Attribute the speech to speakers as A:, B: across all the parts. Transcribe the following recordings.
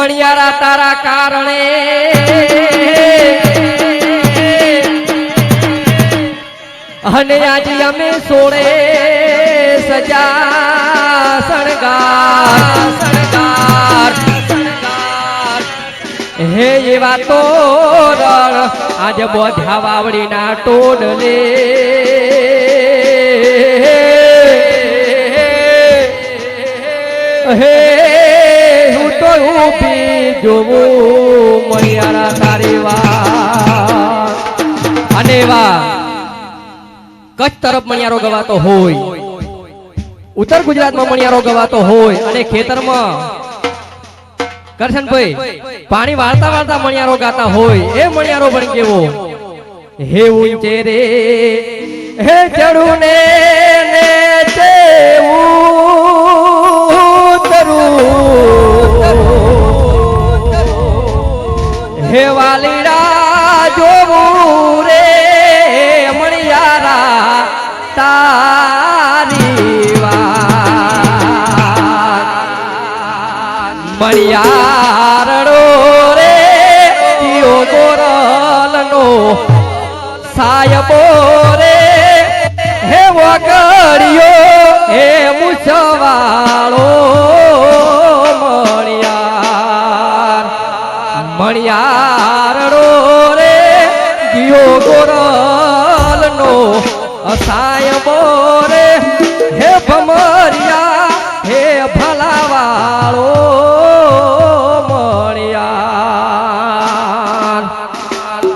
A: મણિયારા તારા કારણે અને આજે અમે સોળે સજા શણગાર હે એવા તોરણ આજે બોધ્યા વાવડીના ટોડલે હે હું તો ઊભી જોવું મણિયારા તારી વાત અને વા કચ્છ તરફ મણિયારો ગવાતો હોય, ઉત્તર ગુજરાતમાં મણિયારો ગવાતો હોય અને ખેતરમાં કરશનભાઈ પાણી વાળતા વાળતા મણિયારો ગાતા હોય એ મણિયારો પણ કેવો હે ઊંચે રે હે ચડું ને હે વાલીડા જોવું રે મણિયારા તારી વાત મણિયારડો રે જીઓ ગોરલનો સાયબો રે હે વગડિયો હે મુછવાળો મણિયારડો રે જીઓ ગોરલનો સાયબો રે હે ભમરિયા હે ભલાવાળો મણિયાર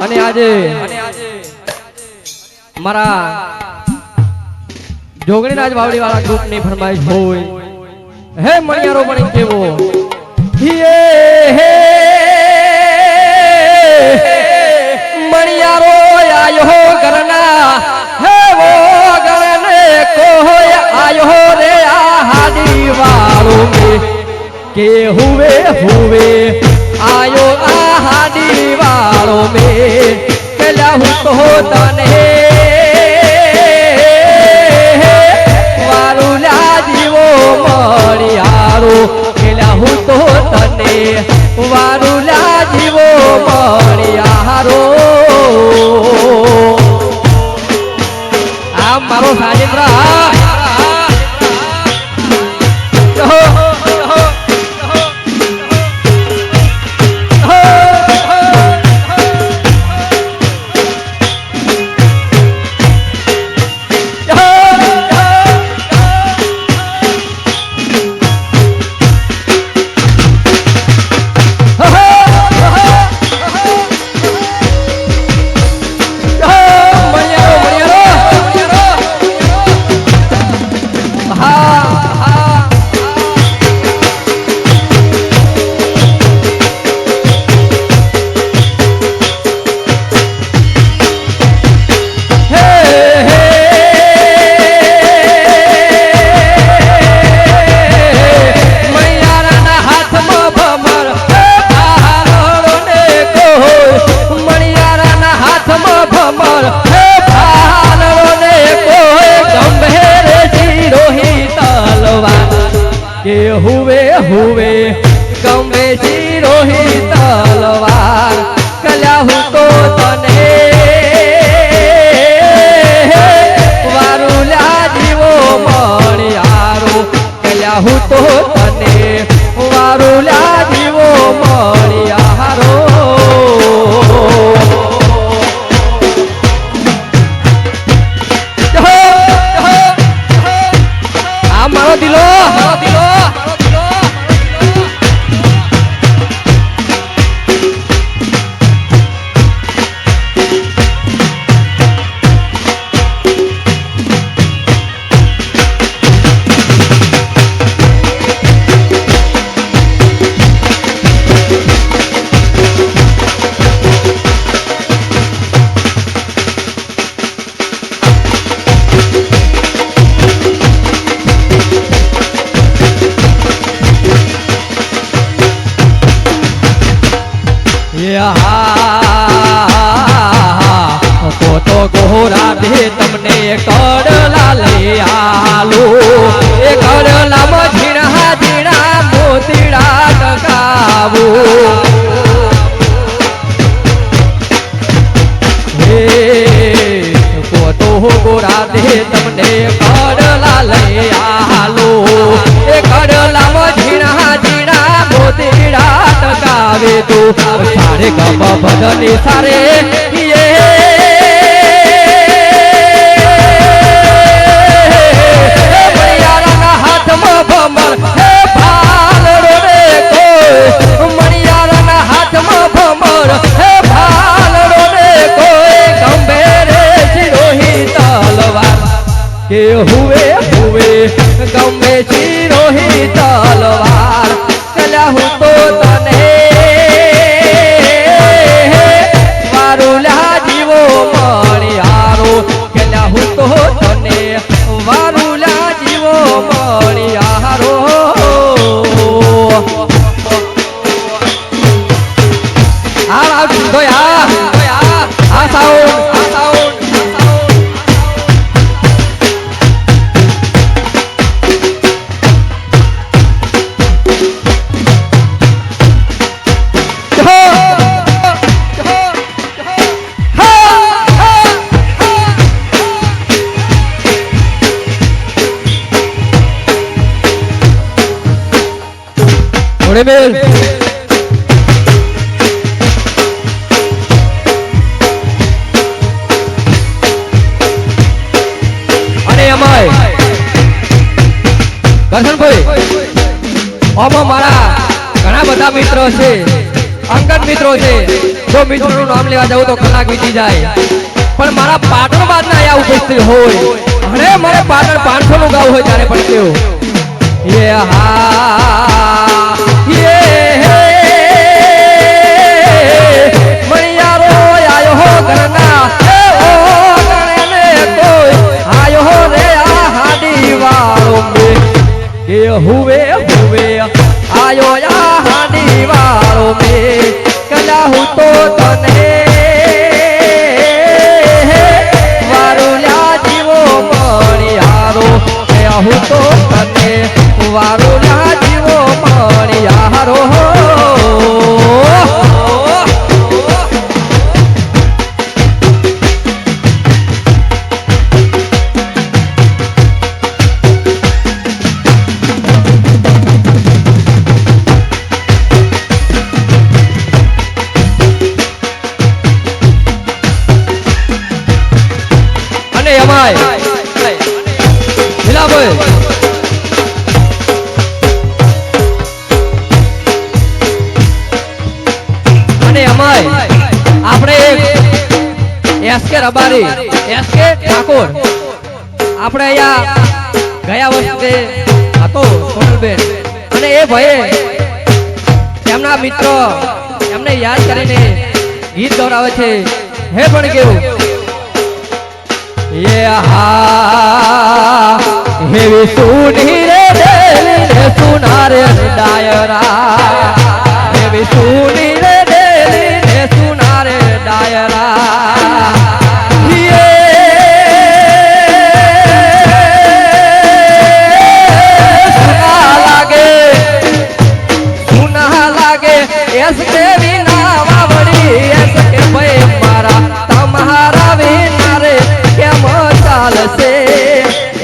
A: અને આજે મારા જોગણીનાજ વાવડી વાળા ગ્રુપ ની ફરમાઈશ હોય હે મણિયારો પણ કેવો હે મણિયારો આયો ગરના હે વો ગરને કોઈ આયો રે આ હાડી વાળો મે કે હુવે આયો આ હાડી વાળો મે પેલા હું તો તને વારુલા જીવો મણિયારો પેલા હું તો તને વારુલા જીવો મણિયારો આ મારો સાજેન્દ્ર હુવે ગમે શિરોહી તલવાર કલ્યા હું તો તને વારુલા જીવો મણિયારો કલ્યા હું તો તને વારુલા જીવો મણિયારો આ મારો દિલો તો ગોરા દે તમને કડલા લઈ આલો એ કડલામાં ઝીણા ઝીણા મોતીડા ટકાવો રાધે તમને કડલા લઈ આલો એ કડલામાં ઝીણા ઝીણા મોતીડા ટકાવે તો સારે ગમ ભજની સારે મણિયારાના હાથમાં ભમર હે ભાલડો રે કોઈ મણિયારાના હાથમાં ભમર હે ભાલડો રે કોઈ ગંભે રે શિરોહી તલવાર કે હુએ હુએ ગમે શિરોહી તલવાર કલ્યા હું તો તને વારુલા જીવો મણિયારો કલ્યા હું તો તને વારુલા જીવો મણિયારો આ સાઉન્ડ મેલ અને અમાય કરશનભાઈ આમાં મારા ઘણા બધા મિત્રો છે અંગત મિત્રો છે જો મિત્રોનું નામ લેવા જાવ તો કલાક વીતી જાય પણ મારા પાટણ બાદના અહીંયા ઉપસ્થિત હોય અને મારે પાટણ 500 નું ગાવ હોય ત્યારે પણ કેવું યે હા મણિયારો આયો હો ઘરના આયો હો રે આ હાડી વાળો કે હુવે હુવે આયો આ હાડી વાળો મે કલા હું તો તને વારુલા જીવો મણિયારો કે હું તો તને વારુલા જીવો મણિયારો અને અમાય હિલાભાઈ આપણે એસકે રબારી એસકે ઠાકોર આપણે અહીંયા ગયા વર્ષે હતો સોનલબેન અને એ ભાઈ તેમના મિત્રો એમને યાદ કરીને ગીત ગૌરાવે છે હે પણ કેવું યે હા હેવી સુની રે દેલી સુનારે ડાયરા હેવી સુની રે દેલી સુનારે ડાયરા સુના લાગે એસકે વિના વાવડી એસકે ભાઈ મારા તમારા વિના રે કેમ ચાલશે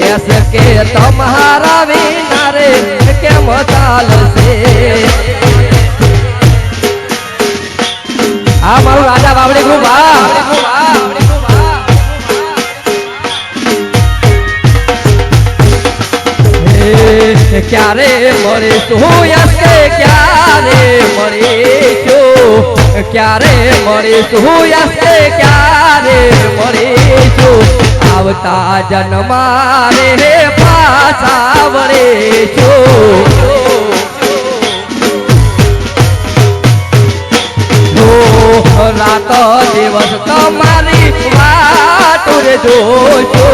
A: એસકે તમારા વિના રે કેમ ચાલશે આ મારું રાજા બાવડી ગ્રુપ ક્યારે મળીશું યસકે ક્યારે મળીશું ક્યારે મળીશું યસકે ક્યારે મળીશું આવતા જન્મારે રે પાછા વળીશું રાત દિવસ તમારી વાટ રે જોશો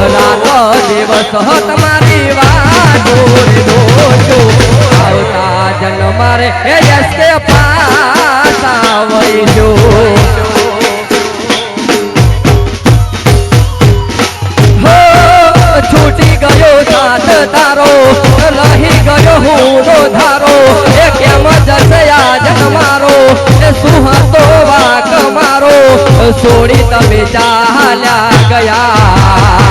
A: રાત દિવસ તમારી વાટ રે જોશો આવતા જન્મ રે એસકે પાછા વળીજો છૂટી ગયો સાથ તારો રહી ગયો હું ધારો એ કેમ જશે આ જન્મારો શું હતો વાક મારો છોડી તમે ચાલ્યા ગયા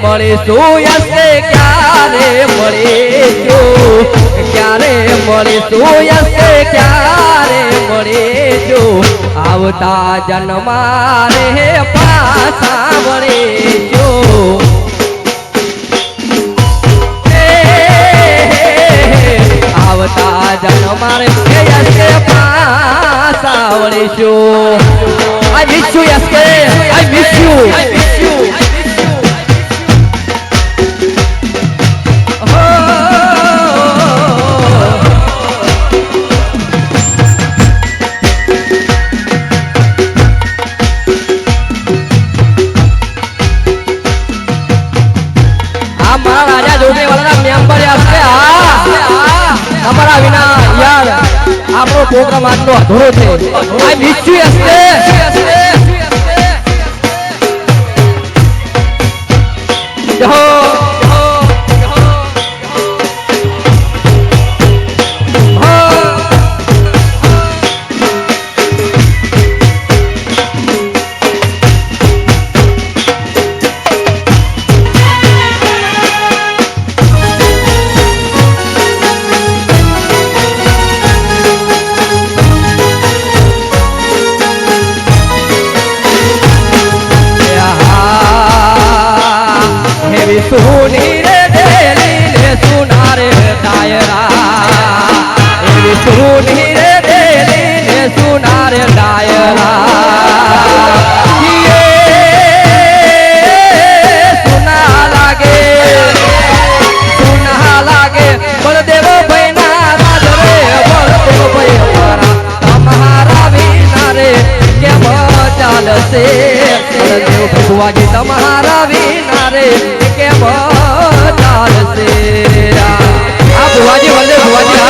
A: મળીશું યસે ક્યારે મળીશું ક્યારે મળીશું યસે ક્યારે મળીશું આવતા જન્મા રે પાછા મળીશું આવતા જન્મા રે યસે પાછા મળીશું I miss you યસે I miss you આપણો પ્રોગ્રામ આજનો અધૂરો છે આઈ મિસ યુ યસે સુની રે દેલી લે સુનારે ડાયરા એવી સુની રે દેલી લે સુનારે ડાયરા સુના લાગે બળદેવો ભાઈ ના રાજ રે બળદેવો ભાઈ મારા તમારા વિના રે કેમ ચાલશે બળદેવ ભગવાજી તમારા વિના રે કેમ ચાલશે આ ભુવાજી વંદે ભુવાજી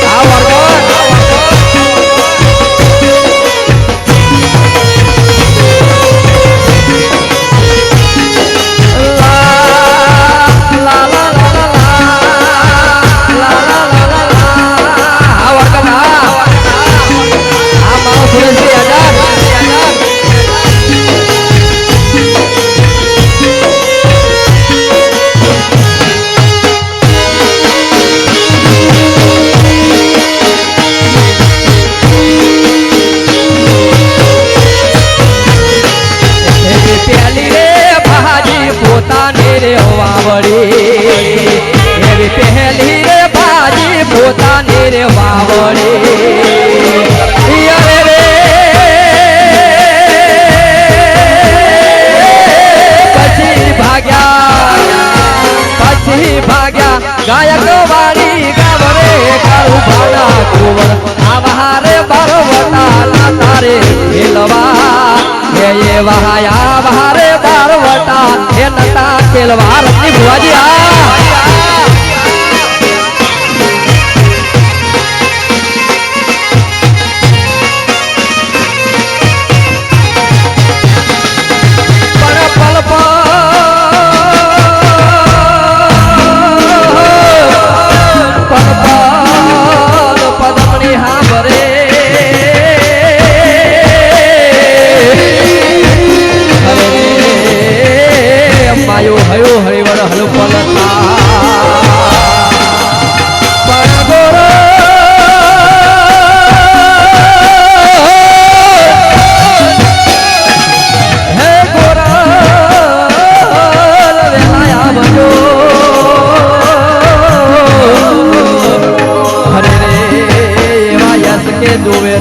A: આ વર્ગો એવી પહેલી રે બાજી પોતાની રે વાવડી અરે રે પછી ભાગ્યા ગાયક વાળી ગાવરે કાળું ભાડા કુંવર આવા રે બારવટા તારે ખેલવા એ વહાયા વહારે બારવટા એ નતા ખેલવા રત્ની ભુવાજી હરિવર હલો પલતા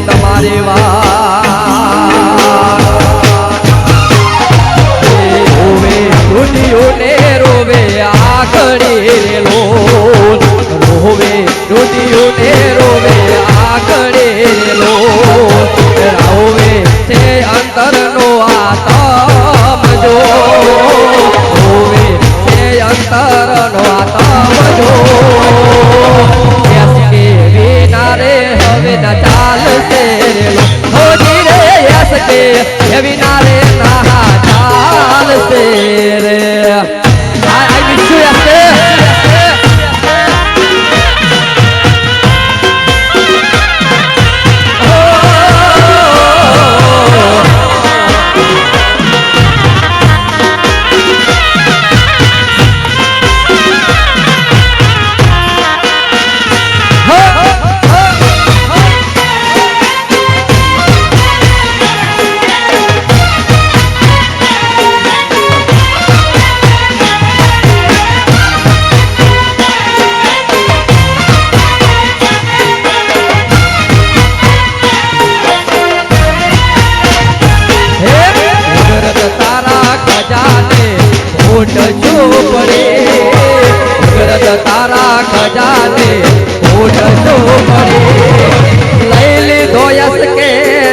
A: તમારી ને રોવે આખડી રેલો રોવે રુદિયો ને રોવે આખડી રેલો રોવે તે અંતરનો આત્મ જો રોવે તે અંતરનો આત્મ જો કે વિના રે હવે ન ચાલશે રેલો હોજી રે યસ કે વિના રે ના ચાલશે રે I miss you યસે ઉઠજો પડે ગરજ તારા ખજાને ઉઠજો પડે લઈ લીધો યસ કે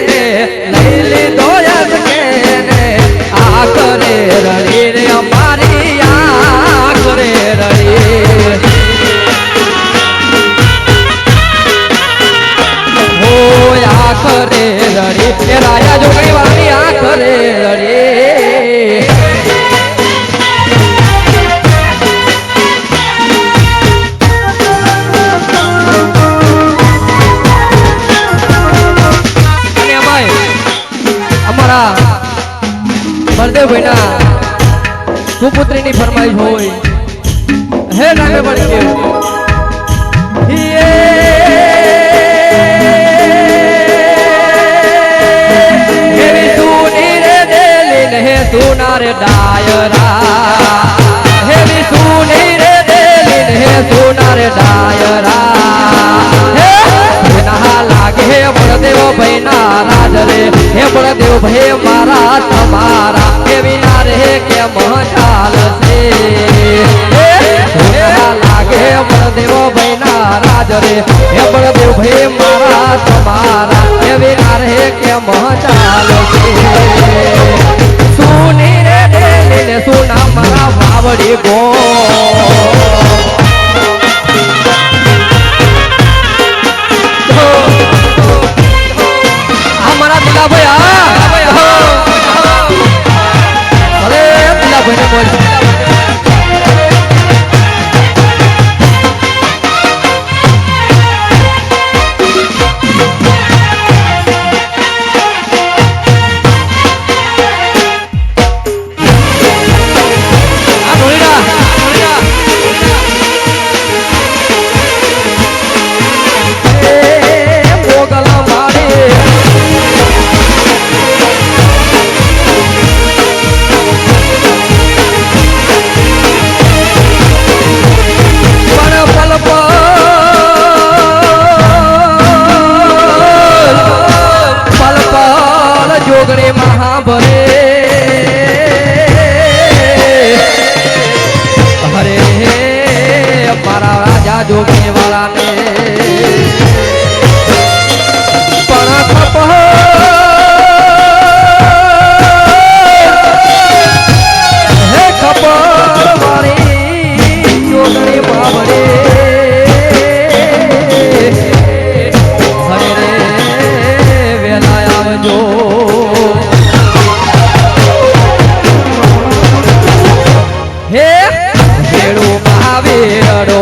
A: ને લઈ લીધો યસ કે ને આ કરે રડી રે અમારી આ કરે રડી હો આ કરે રડી એ રાજા જોગણી વાળી આ કરે રડી બળદેવભાઈના સુપુત્રીની ફરમાઈશ હોય હે નામે પડી ગયું હેવી સુની રે દેલીન હે સુનાર ડાયરા હેવી સુની રે દેલીન હે સુનાર ડાયરા લાગે હે બળદેવ ભાઈ ના રાજ રે હે બળદેવ ભાઈ મારા તમારા હે વિના રે કેમ ચાલશે લાગે બળદેવ ભાઈ ના રાજ રે હે બળદેવ ભાઈ મારા તમારા હે વિના રે કેમ ચાલશે સુની રે ડેલીને સુના મારા વાવડી ગો જોગણી વાળા ને પણ ખપ હે ખપ મારી જોગણી બાબડે હરે રે વેલા આવજો હે ભેળું મહાવીરડો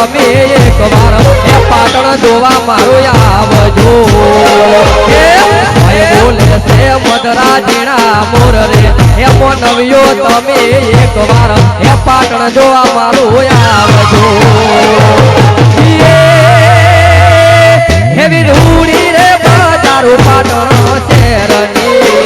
A: તમે એક વાર પાટણ જોવા મારું આવજો એ ભાઈ બોલે છે મધરા જીણા મોર રે એમો નવ્યો તમે એક વાર એ પાટણ જોવા મારું આવજો હેવી રૂડી રે બજારું પાટણ શહેરની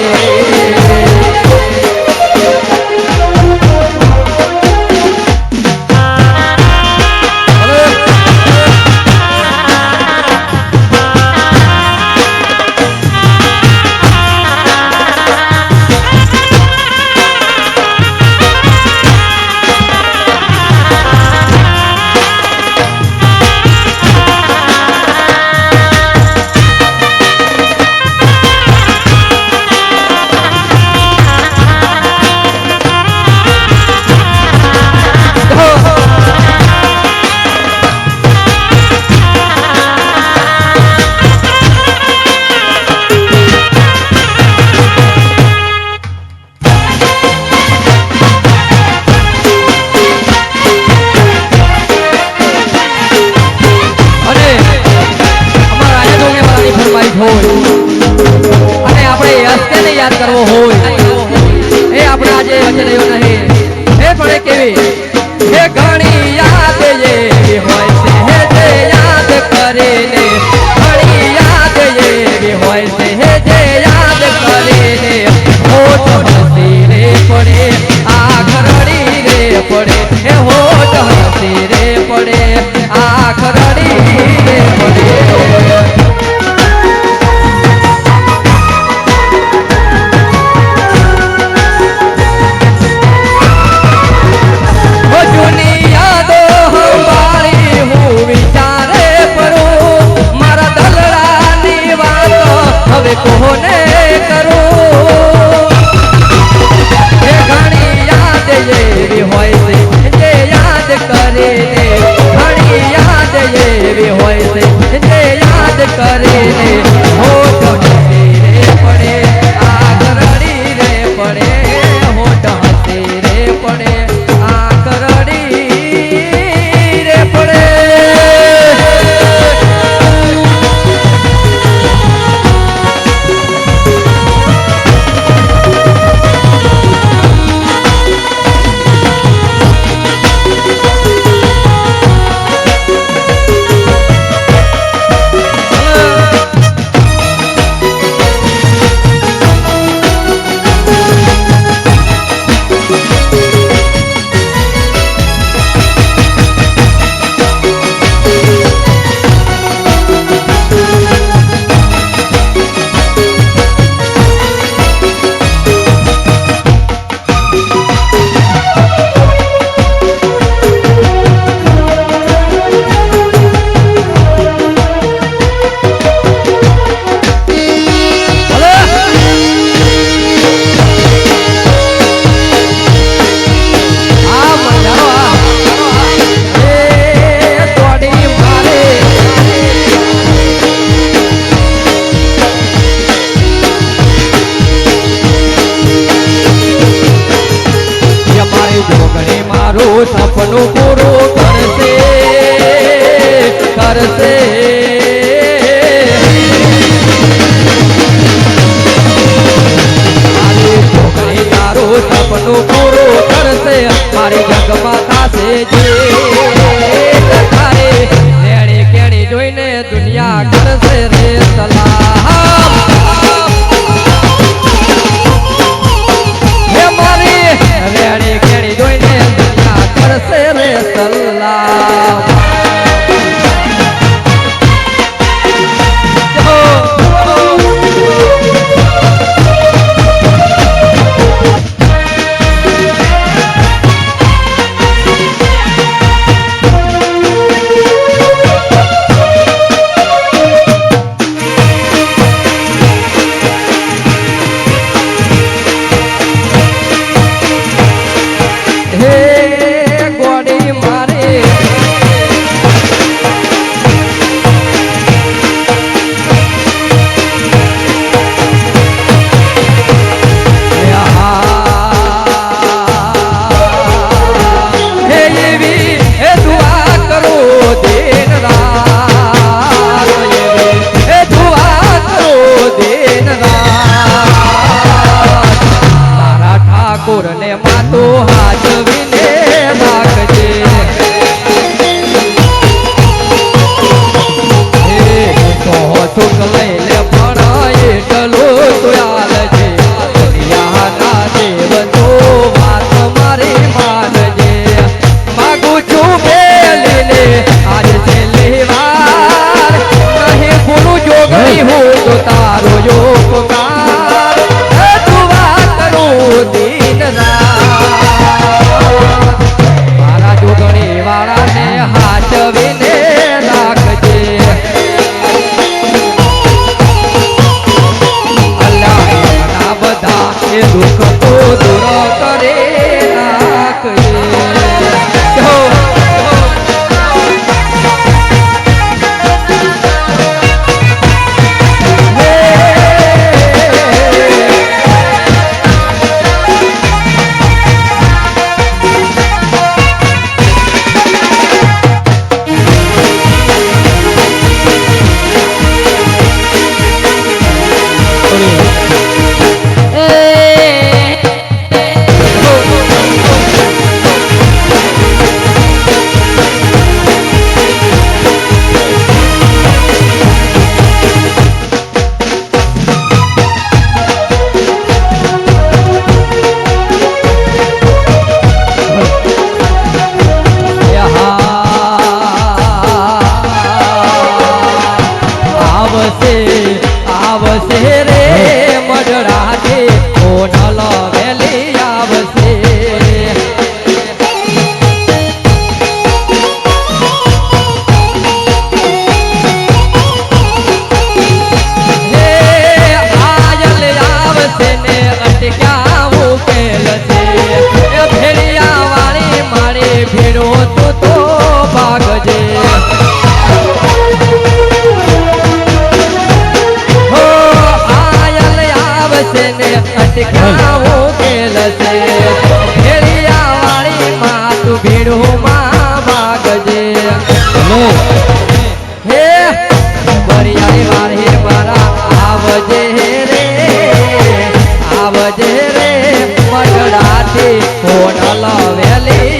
A: અને આપણે હસ્તને યાદ કરવો હોય એ આપણે આજે વચ્ચે રહ્યો નહીં એ પણ કેવી એ ઘણી યાદ એવી હોય છે જે યાદ કરીને ઘણી યાદ એવી હોય છે જે યાદ કરીને હોઠ હસી રે પડે આંખ રડી રે પડે એ હોઠ હસી રે પડે આંખ રડી રે પડે કોને કરું એ ઘણી યાદ એવી હોય છે જે યાદ કરે ઘણી યાદ એવી હોય છે જે યાદ કરે હોઠ હસી રે પડે આંખ રડી રે પડે હોઠ હસી રે પડે આંખ રડી રે પડે સપનું પૂરું કરશે કરશે મારી છોકરી તારું સપનું પૂરું કરશે મારી જગમાં થશે જે તારે કેણી કેણી જોઈને દુનિયા કરશે રે સલામ હે મારી રેણી કેણી જોઈને કરશે રે સલામ આવશે રે મઢડાથી ઓઢલ વેલી આવશે ભેડો તું તો ભાગજે હો આયલ આવશે ને અટકાવો કેલશે ભેડિયા વાળી માં તું ભેડો માં ભાગજે હે બરિયાળી વાળી મારા આવજે રે મઢડાથી ઓઢલ વેલી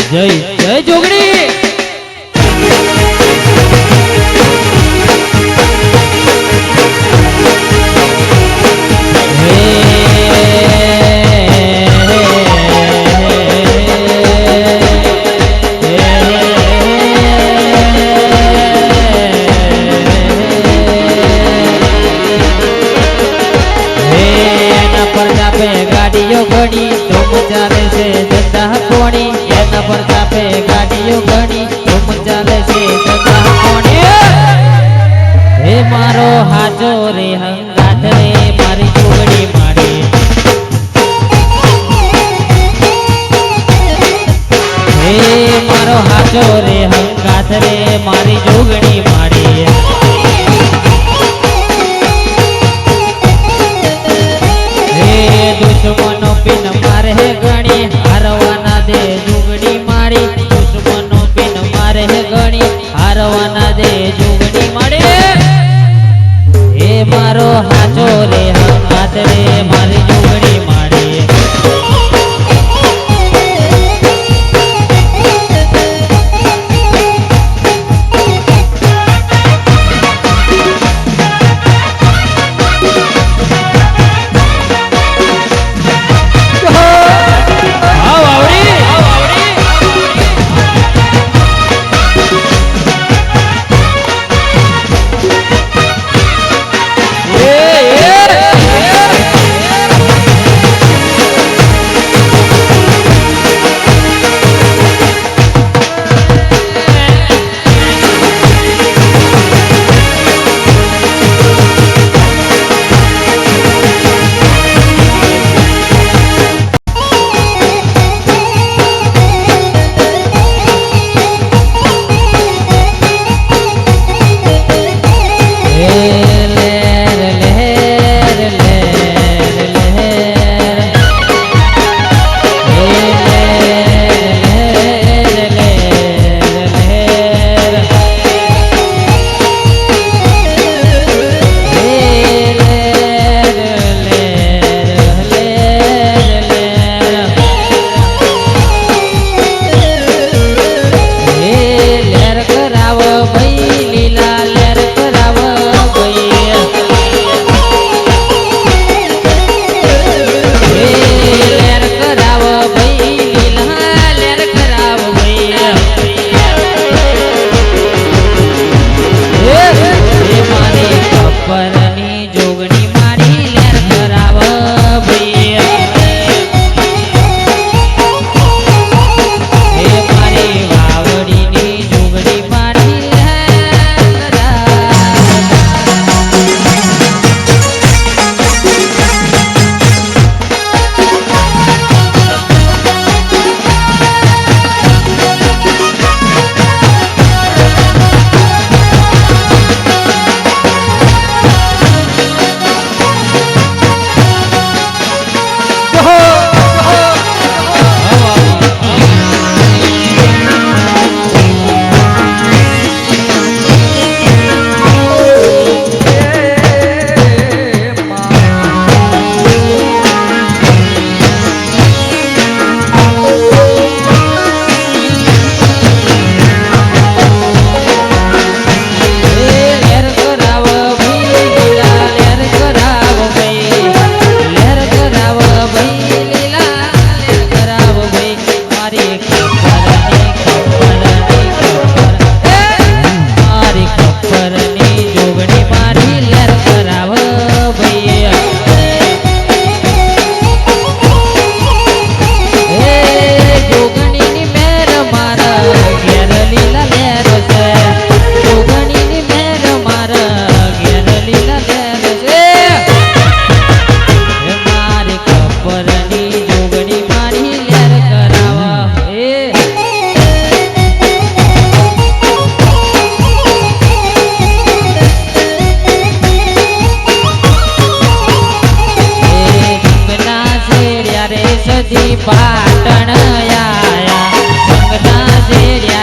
B: જય જય જોગણી ગાડીઓ ઘણી ધૂમ ચાલે છે ધંધા કોણી એના પર ચાપે ગાડીઓ ઘણી ધૂમ ચાલે છે ધંધા કોણી હે મારો હાજો રે હંગાત રે મારી જોગણી માડી હે મારો હાજો રે હંગાત રે મારી જોગણી માડી દુશ્મનો પિન મારે ગણી હારવાના દે જુગડી મારી દુશ્મનો પિન મારે ગણી હારવાના દે જુગડી મારી હે મારો હાચો રે હાથ રે મારી જુગડી મારી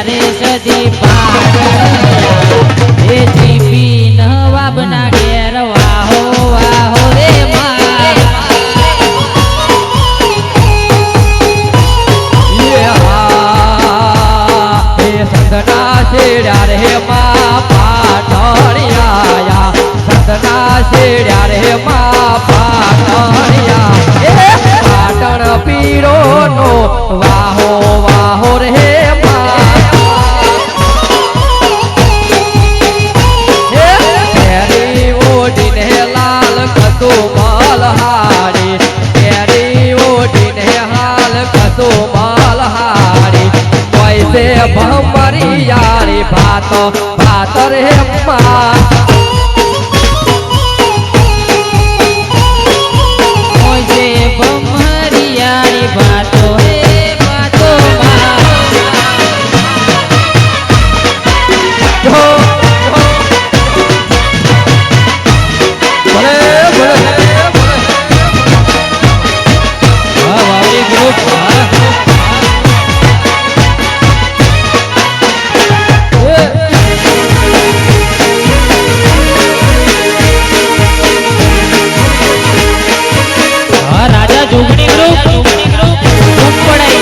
B: રે સદી પાડણ એ જીપી નવાબના ઘેર વાહો વાહો રે માં
A: સંતના શેડ્યા રે માં પાટણિયા સંતના શેડ્યા રે માં પાટણિયા પાટણ પીરો નો વાહો વાહો રે કેરી ઓઢીને લાલ કસુમલ હારી કેરી ઓઢીને હાલ કસુમલ હારી પૈસે ભમરી યારી ભાતો ભાત રે માં
B: મોજે બમરિયારી ભાતો હે ભાતો માં
A: જો ભલે ભલે
B: હા વાવડી ગ્રુપ હા રાજા જોગણી ગ્રુપ પડાઈ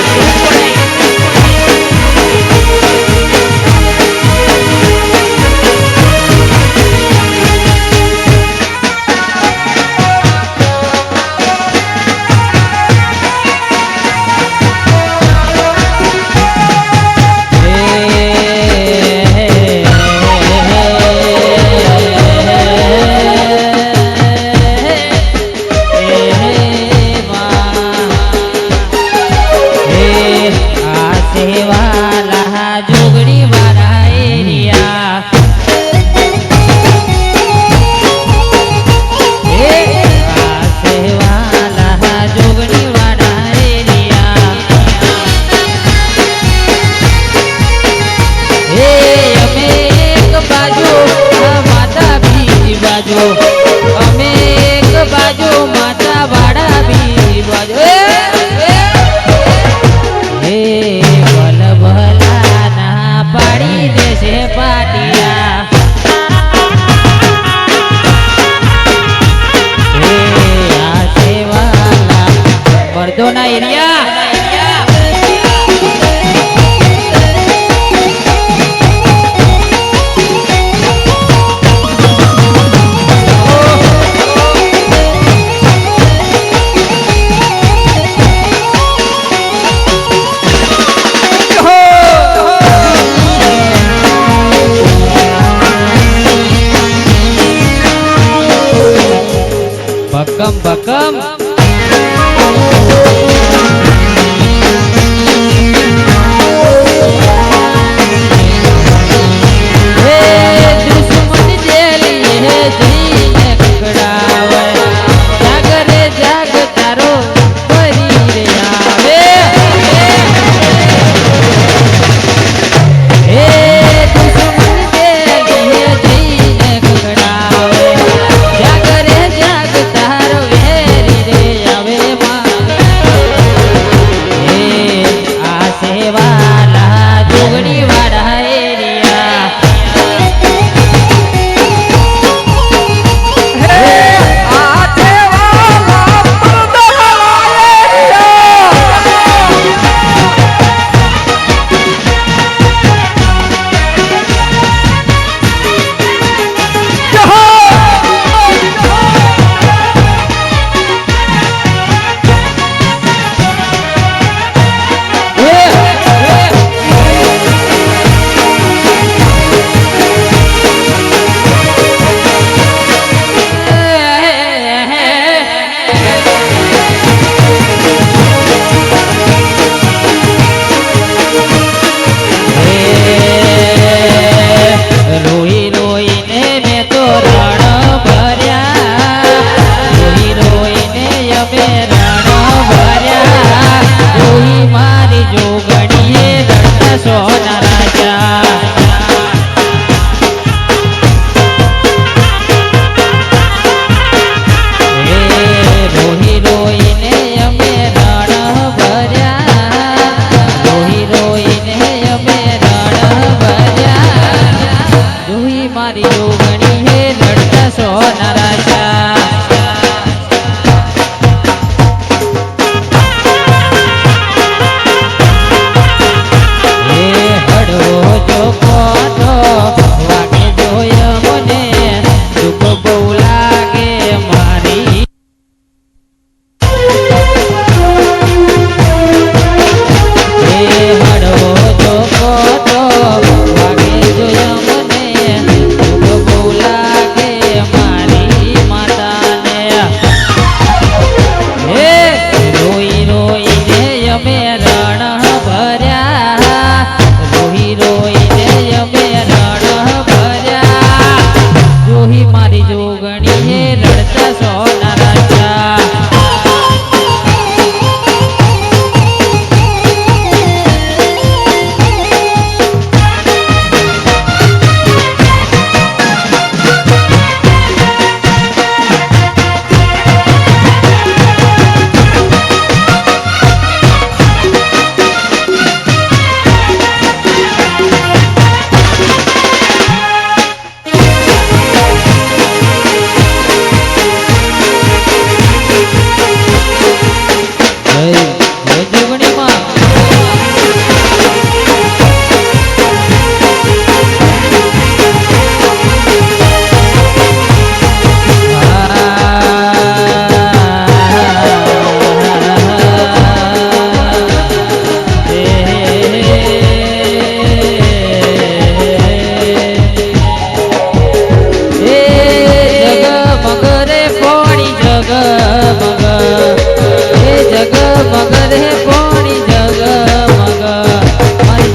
B: જોગણી વાળા એરિયા સેવાલા જોગણી વાળા એરિયા અમે એક બાજુ માતા બીજી બાજુ અમે એક બાજુ માતા વાળા બીજી બાજુ હે વલ્લભ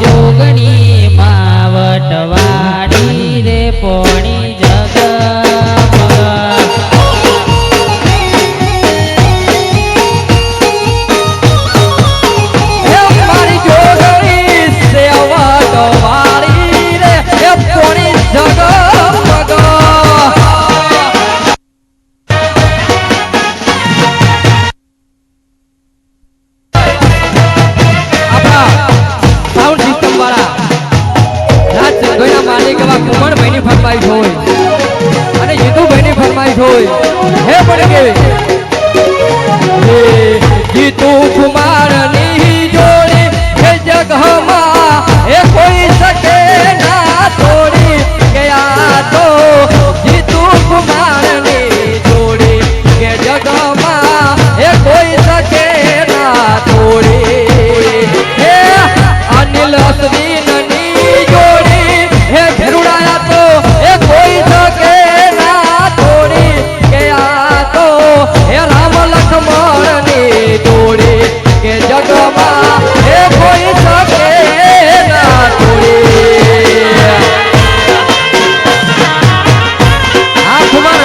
B: જોગણી માવટવાડી રે પોણી જગમગ
A: એ મારી જોગણી સેવટ વાળી રે એ પોણી જગમગ સાઉન્ડ સિસ્ટમ વાળા રાજ સંઘોઈના માલિક એવા કુમણભાઈની ફરમાઈશ હોય અને જીતુભાઈની ફરમાઈશ હોય હે પણ કેવી હે જીતુ કુમારની જોડી હે જગમાં એ કોઈ શકે ના તોડી કે આ તો જીતુ કુમારની જોડી કે જગમાં એ કોઈ શકે ના તોડી અનિલ અશ્વિનની જોડી હે ભેરુડાયા તો એ કોઈ શકે ના તોડી કે આ તો હે રામ લક્ષ્મણની જોડી કે જગમાં એ કોઈ શકે ના તોડી આ કુમાર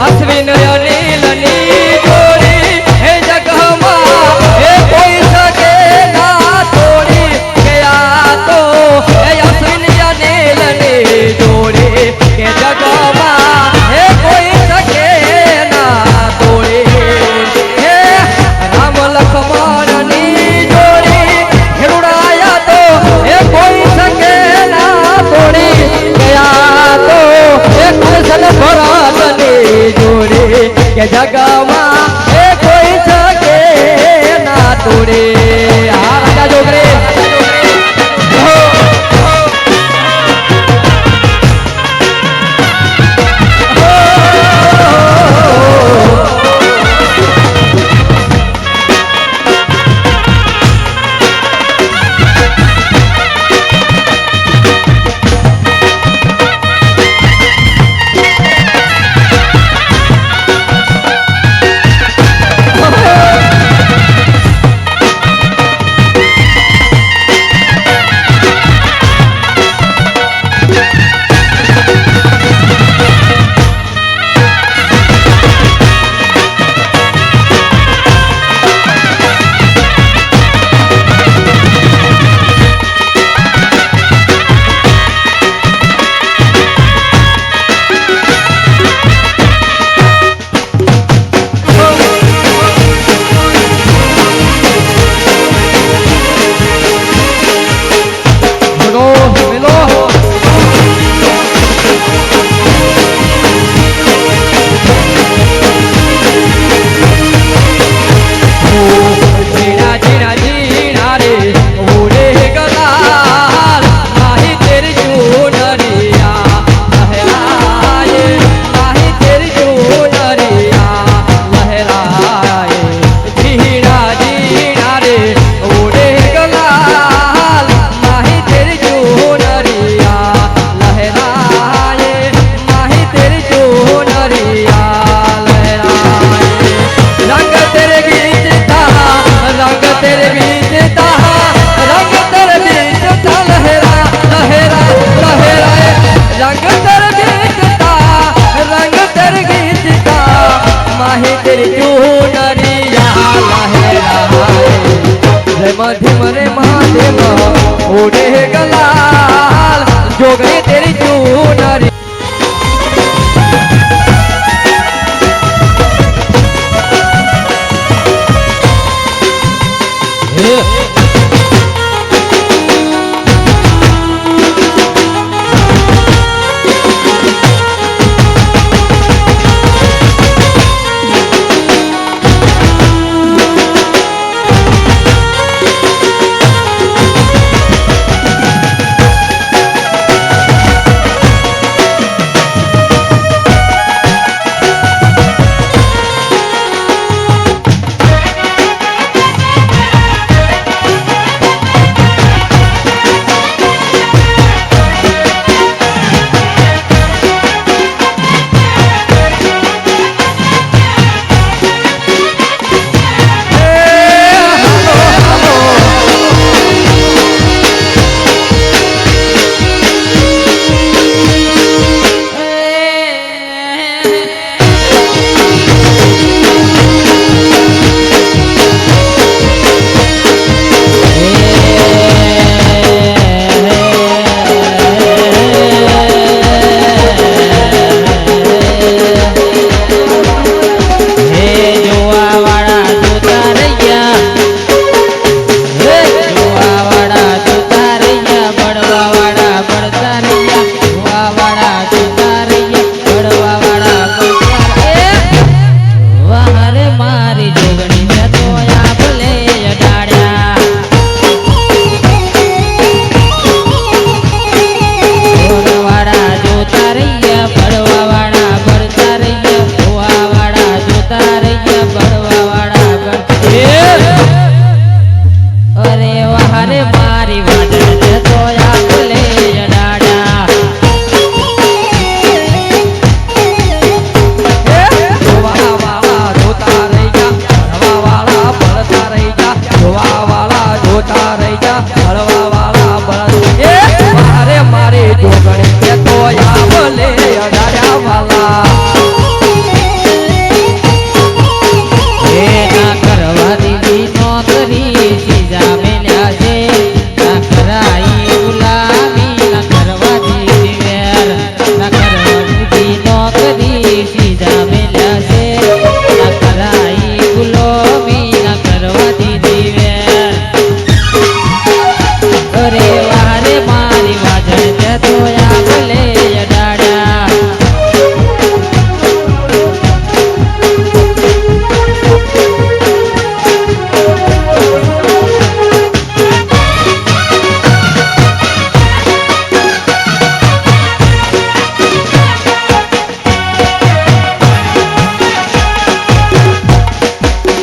A: અશ્વિન અનિલની જોડી હે જગમાં એ કોઈ શકે ના તોડી કે આ તો હે અશ્વિન અનિલની જોડી કે જગમાં એ કોઈ શકે ના તોડી હે રામ લક્ષ્મણની જોડી ખેડુડાયા તો એ કોઈ શકે ના તોડી કે આ તો એ કૃષ્ણ ભરતની જોડી કે જગમાં એ કોઈ શકે ના તોડે આ રાજા જોગરે ધીમ રે મહાદેવ ઓડે ગલાલ જોગણી તેરી ચૂનરી